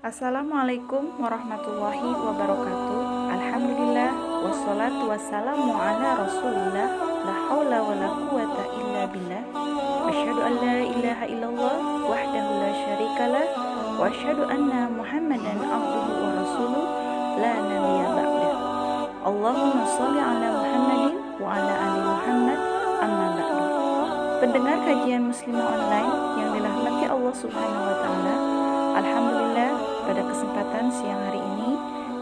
Assalamualaikum warahmatullahi wabarakatuh. Alhamdulillah wassalatu wassalamu ala Rasulillah. La haula wala quwata illa billah. Asyhadu an la ilaha illallah wahdahu la syarikalah wa asyhadu anna Muhammadan abduhu wa rasuluh la nabiyya ba'dah. Allahumma shalli ala Muhammadin wa ala ali Muhammad amma ba'du. Pendengar kajian Muslimah online yang dirahmati Allah Subhanahu wa taala, alhamdulillah pada kesempatan siang hari ini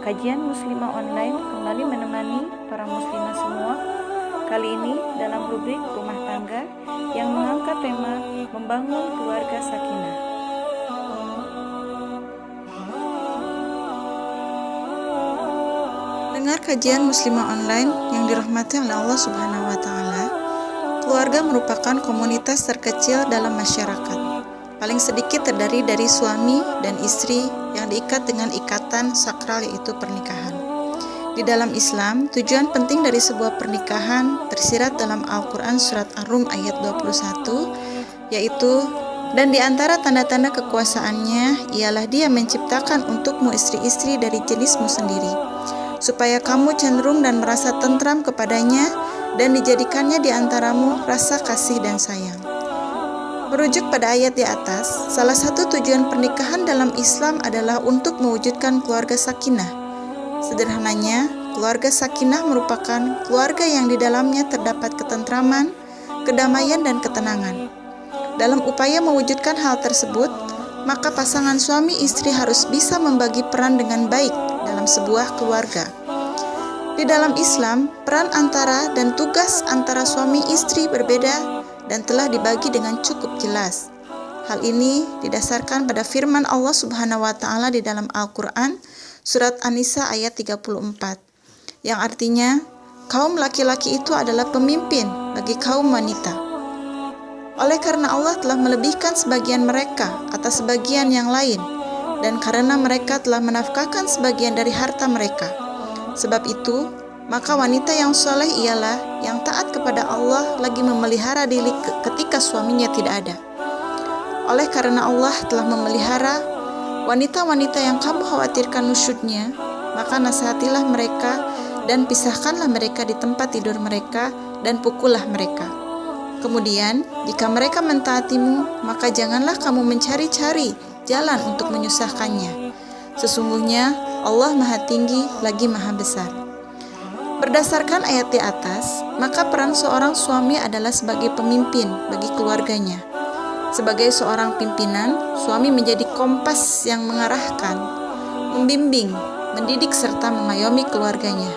kajian Muslimah online kembali menemani para muslimah semua. Kali ini dalam rubrik rumah tangga yang mengangkat tema membangun keluarga sakinah. Dengar kajian Muslimah online yang dirahmati oleh Allah Subhanahu wa taala. Keluarga merupakan komunitas terkecil dalam masyarakat. Paling sedikit terdiri dari suami dan istri yang diikat dengan ikatan sakral, yaitu pernikahan. Di dalam Islam, tujuan penting dari sebuah pernikahan tersirat dalam Al-Quran surat Ar-Rum ayat 21, yaitu, dan di antara tanda-tanda kekuasaannya ialah Dia menciptakan untukmu istri-istri dari jenismu sendiri, supaya kamu cenderung dan merasa tentram kepadanya, dan dijadikannya di antaramu rasa kasih dan sayang. Merujuk pada ayat di atas, salah satu tujuan pernikahan dalam Islam adalah untuk mewujudkan keluarga sakinah. Sederhananya, keluarga sakinah merupakan keluarga yang di dalamnya terdapat ketentraman, kedamaian, dan ketenangan. Dalam upaya mewujudkan hal tersebut, maka pasangan suami istri harus bisa membagi peran dengan baik dalam sebuah keluarga. Di dalam Islam, peran antara dan tugas antara suami istri berbeda dan telah dibagi dengan cukup jelas. Hal ini didasarkan pada firman Allah Subhanahu wa taala di dalam Al-Qur'an surat An-Nisa ayat 34, yang artinya kaum laki-laki itu adalah pemimpin bagi kaum wanita. Oleh karena Allah telah melebihkan sebagian mereka atas sebagian yang lain, dan karena mereka telah menafkahkan sebagian dari harta mereka. Sebab itu, maka wanita yang soleh ialah yang taat kepada Allah lagi memelihara diri ketika suaminya tidak ada. Oleh karena Allah telah memelihara wanita-wanita yang kamu khawatirkan nusyudnya, maka nasihatilah mereka dan pisahkanlah mereka di tempat tidur mereka dan pukullah mereka. Kemudian, jika mereka mentaatimu, maka janganlah kamu mencari-cari jalan untuk menyusahkannya. Sesungguhnya Allah Maha Tinggi lagi Maha Besar. Berdasarkan ayat di atas, maka peran seorang suami adalah sebagai pemimpin bagi keluarganya. Sebagai seorang pimpinan, suami menjadi kompas yang mengarahkan, membimbing, mendidik serta mengayomi keluarganya.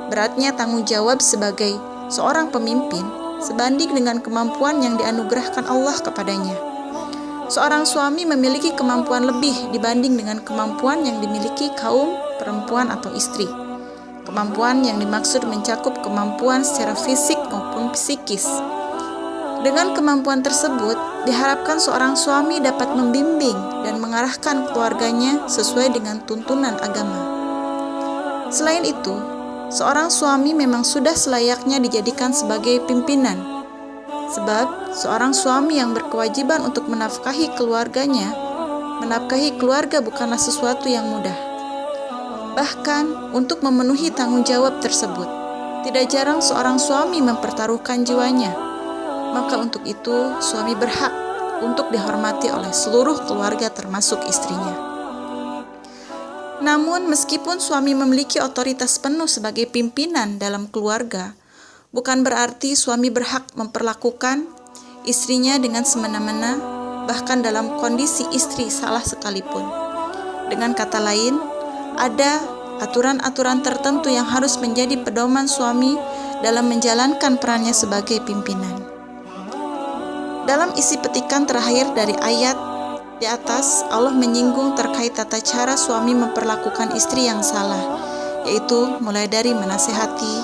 Beratnya tanggung jawab sebagai seorang pemimpin sebanding dengan kemampuan yang dianugerahkan Allah kepadanya. Seorang suami memiliki kemampuan lebih dibanding dengan kemampuan yang dimiliki kaum perempuan atau istri. Kemampuan yang dimaksud mencakup kemampuan secara fisik maupun psikis. Dengan kemampuan tersebut, diharapkan seorang suami dapat membimbing dan mengarahkan keluarganya sesuai dengan tuntunan agama. Selain itu, seorang suami memang sudah selayaknya dijadikan sebagai pimpinan. Sebab seorang suami yang berkewajiban untuk menafkahi keluarganya, menafkahi keluarga bukanlah sesuatu yang mudah. Bahkan untuk memenuhi tanggung jawab tersebut, tidak jarang seorang suami mempertaruhkan jiwanya. Maka untuk itu, suami berhak untuk dihormati oleh seluruh keluarga termasuk istrinya. Namun meskipun suami memiliki otoritas penuh sebagai pimpinan dalam keluarga, bukan berarti suami berhak memperlakukan istrinya dengan semena-mena, bahkan dalam kondisi istri salah sekalipun. Dengan kata lain, ada aturan-aturan tertentu yang harus menjadi pedoman suami dalam menjalankan perannya sebagai pimpinan. Dalam isi petikan terakhir dari ayat di atas, Allah menyinggung terkait tata cara suami memperlakukan istri yang salah, yaitu mulai dari menasehati,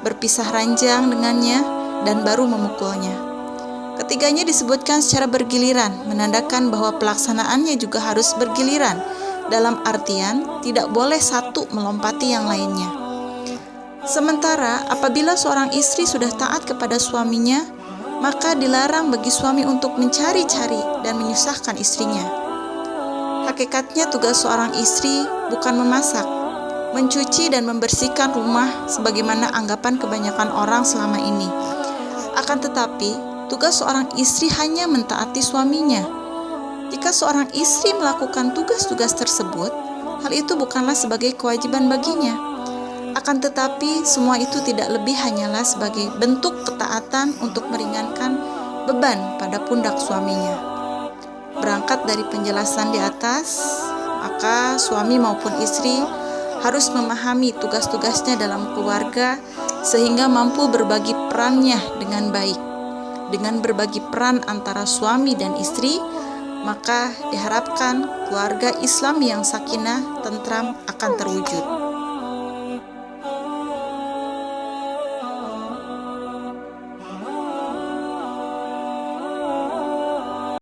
berpisah ranjang dengannya, dan baru memukulnya. Ketiganya disebutkan secara bergiliran, menandakan bahwa pelaksanaannya juga harus bergiliran, dalam artian tidak boleh satu melompati yang lainnya. Sementara apabila seorang istri sudah taat kepada suaminya, maka dilarang bagi suami untuk mencari-cari dan menyusahkan istrinya. hakikatnya tugas seorang istri bukan memasak, mencuci dan membersihkan rumah sebagaimana anggapan kebanyakan orang selama ini. Akan tetapi, tugas seorang istri hanya mentaati suaminya. Jika seorang istri melakukan tugas-tugas tersebut, hal itu bukanlah sebagai kewajiban baginya. Akan tetapi, semua itu tidak lebih hanyalah sebagai bentuk ketaatan untuk meringankan beban pada pundak suaminya. Berangkat dari penjelasan di atas, maka suami maupun istri harus memahami tugas-tugasnya dalam keluarga sehingga mampu berbagi perannya dengan baik. Dengan berbagi peran antara suami dan istri, maka diharapkan keluarga Islam yang sakinah, tentram akan terwujud.